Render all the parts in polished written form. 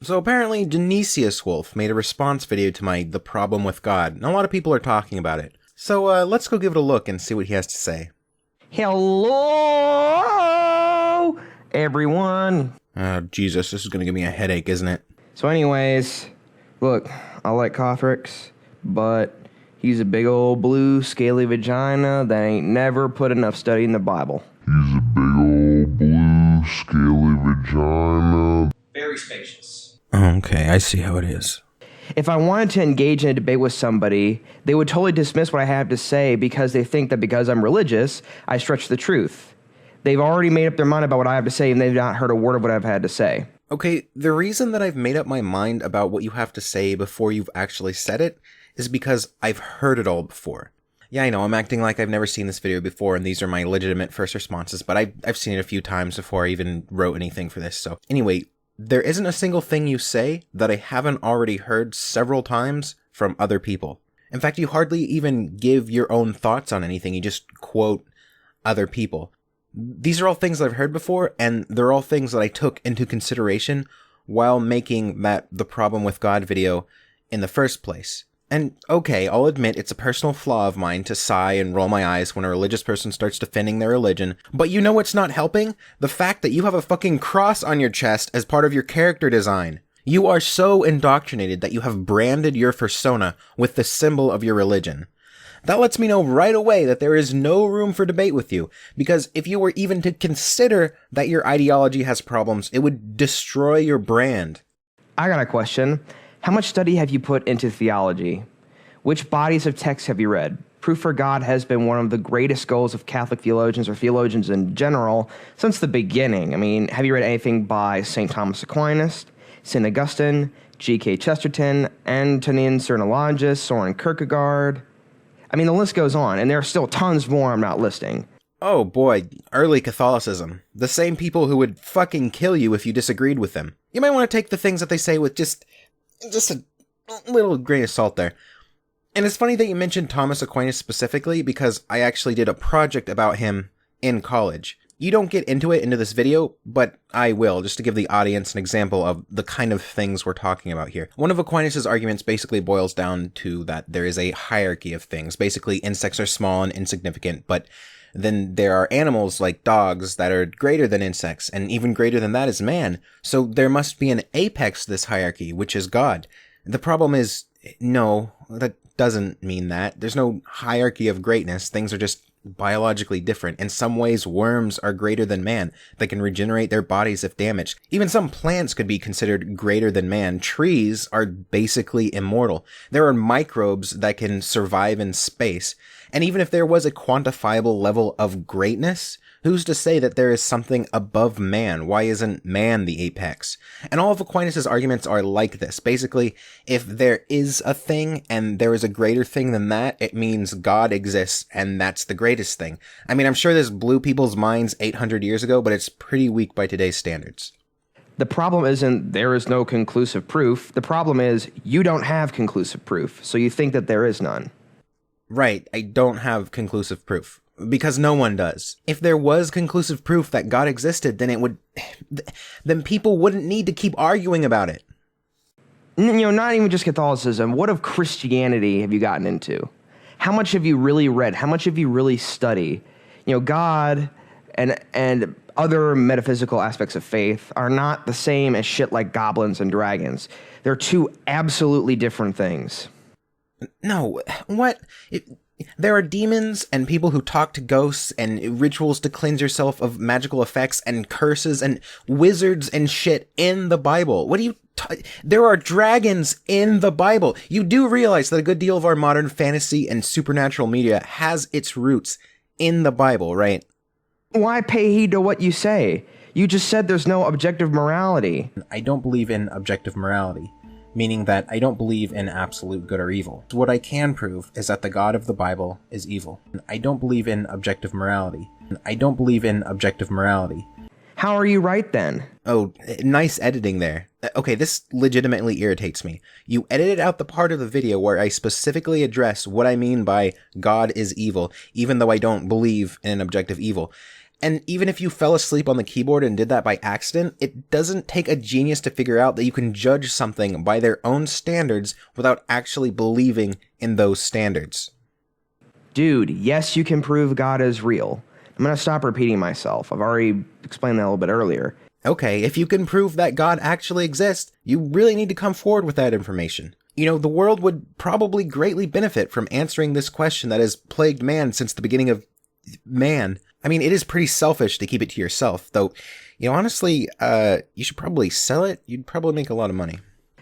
So apparently Genesius Wolf made a response video to my The Problem with God, and a lot of people are talking about it. So let's go give it a look and see what he has to say. Hello, everyone. Oh, Jesus, this is going to give me a headache, isn't it? So anyways, look, I like Cothrix, but he's a big old blue scaly vagina that ain't never put enough study in the Bible. He's a big old blue scaly vagina. Very spacious. Okay, I see how it is. If I wanted to engage in a debate with somebody, they would totally dismiss what I have to say because they think that because I'm religious, I stretch the truth. They've already made up their mind about what I have to say, and they've not heard a word of what I've had to say. Okay, the reason that I've made up my mind about what you have to say before you've actually said it is because I've heard it all before. Yeah, I know, I'm acting like I've never seen this video before, and these are my legitimate first responses, but I've seen it a few times before I even wrote anything for this, so anyway, there isn't a single thing you say that I haven't already heard several times from other people. In fact, you hardly even give your own thoughts on anything, you just quote other people. These are all things that I've heard before, and they're all things that I took into consideration while making that The Problem with God video in the first place. And okay, I'll admit it's a personal flaw of mine to sigh and roll my eyes when a religious person starts defending their religion, but you know what's not helping? The fact that you have a fucking cross on your chest as part of your character design. You are so indoctrinated that you have branded your persona with the symbol of your religion. That lets me know right away that there is no room for debate with you, because if you were even to consider that your ideology has problems, it would destroy your brand. I got a question. How much study have you put into theology? Which bodies of texts have you read? Proof for God has been one of the greatest goals of Catholic theologians or theologians in general since the beginning. I mean, have you read anything by St. Thomas Aquinas, St. Augustine, G.K. Chesterton, Antonin Cernolagus, Soren Kierkegaard? I mean, the list goes on, and there are still tons more I'm not listing. Oh boy, early Catholicism. The same people who would fucking kill you if you disagreed with them. You might want to take the things that they say with just a little grain of salt there. And it's funny that you mentioned Thomas Aquinas specifically, because I actually did a project about him in college. You don't get into it into this video, but I will, just to give the audience an example of the kind of things we're talking about here. One of Aquinas' arguments basically boils down to that there is a hierarchy of things. Basically, insects are small and insignificant, but then there are animals like dogs that are greater than insects, and even greater than that is man. So there must be an apex to this hierarchy, which is God. The problem is, no, that doesn't mean that. There's no hierarchy of greatness. Things are just biologically different. In some ways, worms are greater than man. They can regenerate their bodies if damaged. Even some plants could be considered greater than man. Trees are basically immortal. There are microbes that can survive in space. And even if there was a quantifiable level of greatness, who's to say that there is something above man? Why isn't man the apex? And all of Aquinas' arguments are like this. Basically, if there is a thing and there is a greater thing than that, it means God exists and that's the greatest thing. I mean, I'm sure this blew people's minds 800 years ago, but it's pretty weak by today's standards. The problem isn't there is no conclusive proof. The problem is you don't have conclusive proof, so you think that there is none. Right, I don't have conclusive proof. Because no one does. If there was conclusive proof that God existed, then people wouldn't need to keep arguing about it. You know, not even just Catholicism. What of Christianity have you gotten into? How much have you really read? How much have you really studied? You know, God and other metaphysical aspects of faith are not the same as shit like goblins and dragons. They're two absolutely different things. No, what? There are demons and people who talk to ghosts and rituals to cleanse yourself of magical effects and curses and wizards and shit in the Bible. What do you... There are dragons in the Bible. You do realize that a good deal of our modern fantasy and supernatural media has its roots in the Bible, right? Why pay heed to what you say? You just said there's no objective morality. I don't believe in objective morality. Meaning that I don't believe in absolute good or evil. What I can prove is that the God of the Bible is evil. I don't believe in objective morality. I don't believe in objective morality. How are you right then? Oh, nice editing there. Okay, this legitimately irritates me. You edited out the part of the video where I specifically address what I mean by God is evil, even though I don't believe in an objective evil. And even if you fell asleep on the keyboard and did that by accident, it doesn't take a genius to figure out that you can judge something by their own standards without actually believing in those standards. Dude, yes, you can prove God is real. I'm going to stop repeating myself. I've already explained that a little bit earlier. Okay, if you can prove that God actually exists, you really need to come forward with that information. You know, the world would probably greatly benefit from answering this question that has plagued man since the beginning of man. I mean, it is pretty selfish to keep it to yourself, though, you know, honestly, you should probably sell it. You'd probably make a lot of money.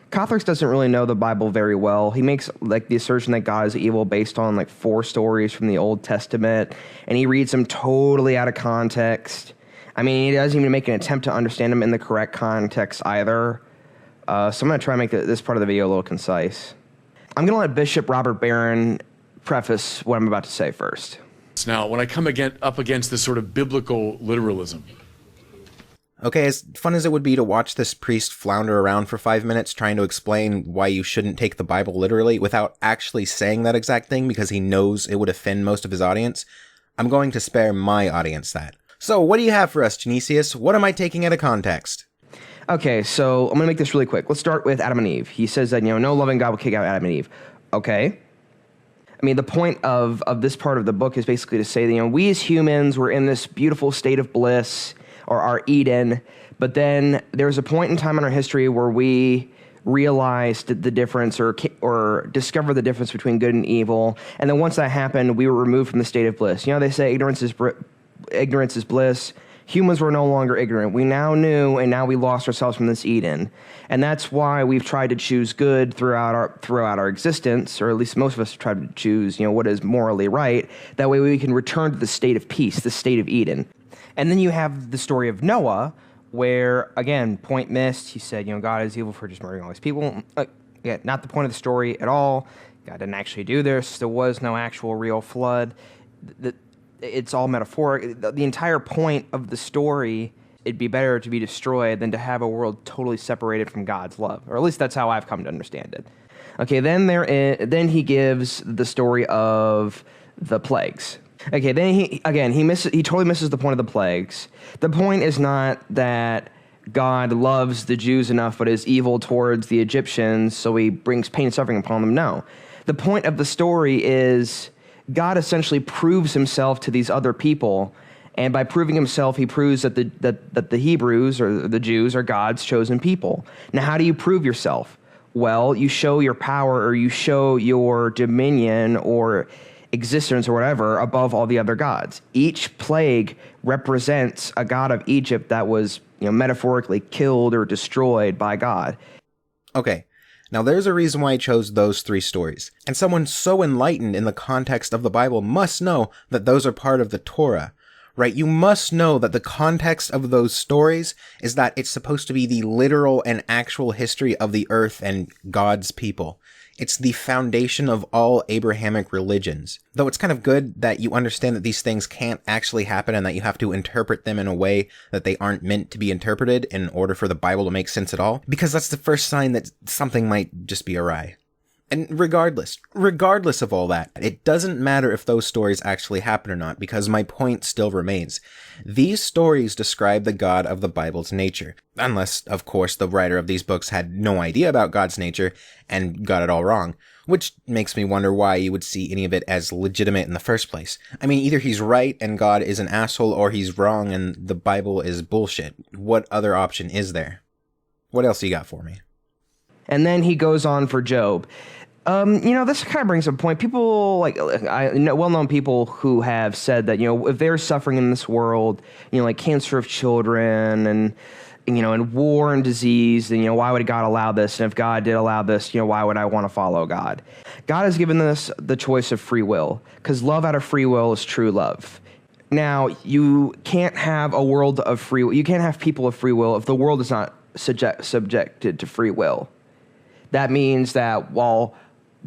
Catholics doesn't really know the Bible very well. He makes like the assertion that God is evil based on like 4 stories from the Old Testament, and he reads them totally out of context. I mean, he doesn't even make an attempt to understand them in the correct context either. So I'm going to try and make this part of the video a little concise. I'm going to let Bishop Robert Barron preface what I'm about to say first. Now, when I come up against this sort of biblical literalism. Okay, as fun as it would be to watch this priest flounder around for 5 minutes trying to explain why you shouldn't take the Bible literally without actually saying that exact thing because he knows it would offend most of his audience, I'm going to spare my audience that. So, what do you have for us, Genesius? What am I taking out of context? Okay, so I'm going to make this really quick. Let's start with Adam and Eve. He says that, no loving God will kick out Adam and Eve. Okay. I mean, the point of this part of the book is basically to say that, we as humans were in this beautiful state of bliss, or our Eden, but then there was a point in time in our history where we realized the difference or discovered the difference between good and evil, and then once that happened, we were removed from the state of bliss. They say ignorance is bliss. Humans were no longer ignorant. We now knew, and now we lost ourselves from this Eden. And that's why we've tried to choose good throughout our existence, or at least most of us have tried to choose, what is morally right. That way we can return to the state of peace, the state of Eden. And then you have the story of Noah, where, again, point missed. He said, God is evil for just murdering all these people. Yeah, not the point of the story at all. God didn't actually do this. There was no actual real flood. It's all metaphoric. The entire point of the story, it'd be better to be destroyed than to have a world totally separated from God's love. Or at least that's how I've come to understand it. Okay, then he gives the story of the plagues. Okay, then he totally misses the point of the plagues. The point is not that God loves the Jews enough but is evil towards the Egyptians, so he brings pain and suffering upon them. No. The point of the story is God essentially proves himself to these other people, and by proving himself, he proves that the Hebrews or the Jews are God's chosen people. Now, how do you prove yourself? Well, you show your power, or you show your dominion or existence or whatever above all the other gods. Each plague represents a god of Egypt that was, metaphorically killed or destroyed by God. Okay, now there's a reason why I chose those 3 stories. And someone so enlightened in the context of the Bible must know that those are part of the Torah, right? You must know that the context of those stories is that it's supposed to be the literal and actual history of the earth and God's people. It's the foundation of all Abrahamic religions. Though it's kind of good that you understand that these things can't actually happen and that you have to interpret them in a way that they aren't meant to be interpreted in order for the Bible to make sense at all, because that's the first sign that something might just be awry. And regardless of all that, it doesn't matter if those stories actually happen or not, because my point still remains. These stories describe the God of the Bible's nature. Unless, of course, the writer of these books had no idea about God's nature and got it all wrong. Which makes me wonder why you would see any of it as legitimate in the first place. I mean, either he's right and God is an asshole, or he's wrong and the Bible is bullshit. What other option is there? What else you got for me? And then he goes on for Job. This kind of brings up a point. People, well-known people who have said that, if they're suffering in this world, like cancer of children and war and disease, then, why would God allow this? And if God did allow this, why would I want to follow God? God has given us the choice of free will, because love out of free will is true love. Now, you can't have a world of free will. You can't have people of free will if the world is not subjected to free will. That means that while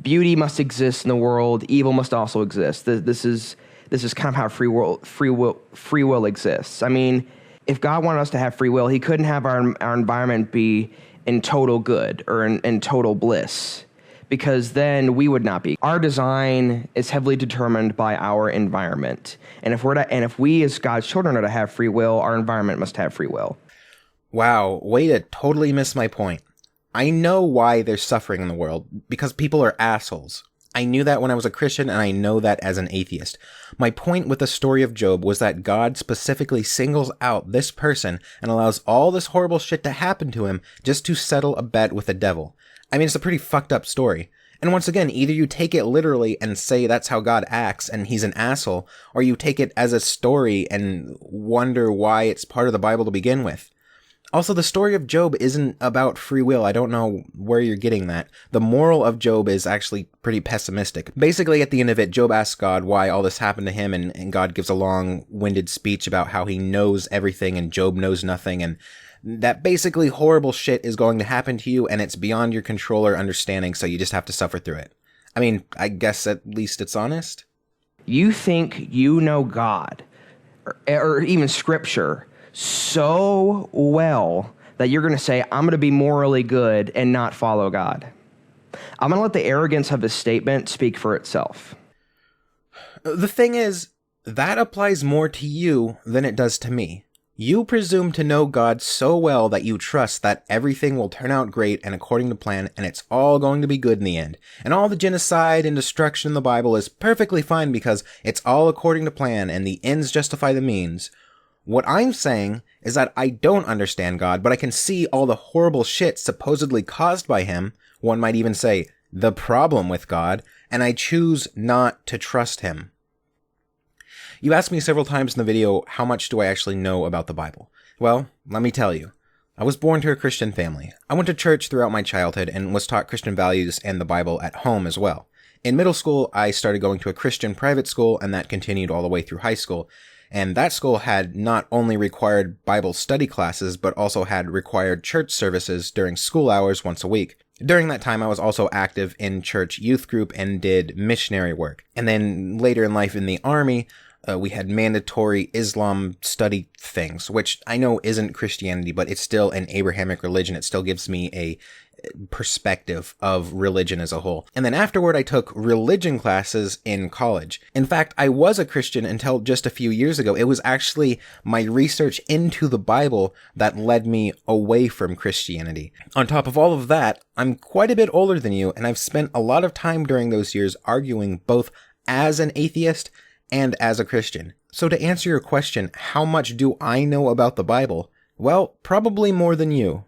beauty must exist in the world, evil must also exist. This is kind of how free will exists. I mean, if God wanted us to have free will, he couldn't have our environment be in total good or in total bliss, because then we would not be. Our design is heavily determined by our environment. And if we as God's children are to have free will, our environment must have free will. Wow, way to totally miss my point. I know why there's suffering in the world, because people are assholes. I knew that when I was a Christian, and I know that as an atheist. My point with the story of Job was that God specifically singles out this person and allows all this horrible shit to happen to him just to settle a bet with the devil. I mean, it's a pretty fucked up story. And once again, either you take it literally and say that's how God acts and he's an asshole, or you take it as a story and wonder why it's part of the Bible to begin with. Also, the story of Job isn't about free will. I don't know where you're getting that. The moral of Job is actually pretty pessimistic. Basically, at the end of it, Job asks God why all this happened to him, and God gives a long-winded speech about how he knows everything and Job knows nothing, and that basically horrible shit is going to happen to you, and it's beyond your control or understanding, so you just have to suffer through it. I mean, I guess at least it's honest. You think you know God, or even Scripture, so well that you're going to say, I'm going to be morally good and not follow God. I'm going to let the arrogance of his statement speak for itself. The thing is, that applies more to you than it does to me. You presume to know God so well that you trust that everything will turn out great and according to plan, and it's all going to be good in the end. And all the genocide and destruction in the Bible is perfectly fine because it's all according to plan and the ends justify the means. What I'm saying is that I don't understand God, but I can see all the horrible shit supposedly caused by him, one might even say, the problem with God, and I choose not to trust him. You asked me several times in the video, how much do I actually know about the Bible? Well, let me tell you. I was born to a Christian family. I went to church throughout my childhood and was taught Christian values and the Bible at home as well. In middle school, I started going to a Christian private school, and that continued all the way through high school. And that school had not only required Bible study classes, but also had required church services during school hours once a week. During that time, I was also active in church youth group and did missionary work. And then later in life in the army, we had mandatory Islam study things, which I know isn't Christianity, but it's still an Abrahamic religion. It still gives me a perspective of religion as a whole. And then afterward, I took religion classes in college. In fact, I was a Christian until just a few years ago. It was actually my research into the Bible that led me away from Christianity. On top of all of that, I'm quite a bit older than you, and I've spent a lot of time during those years arguing both as an atheist and as a Christian. So to answer your question, how much do I know about the Bible? Well, probably more than you.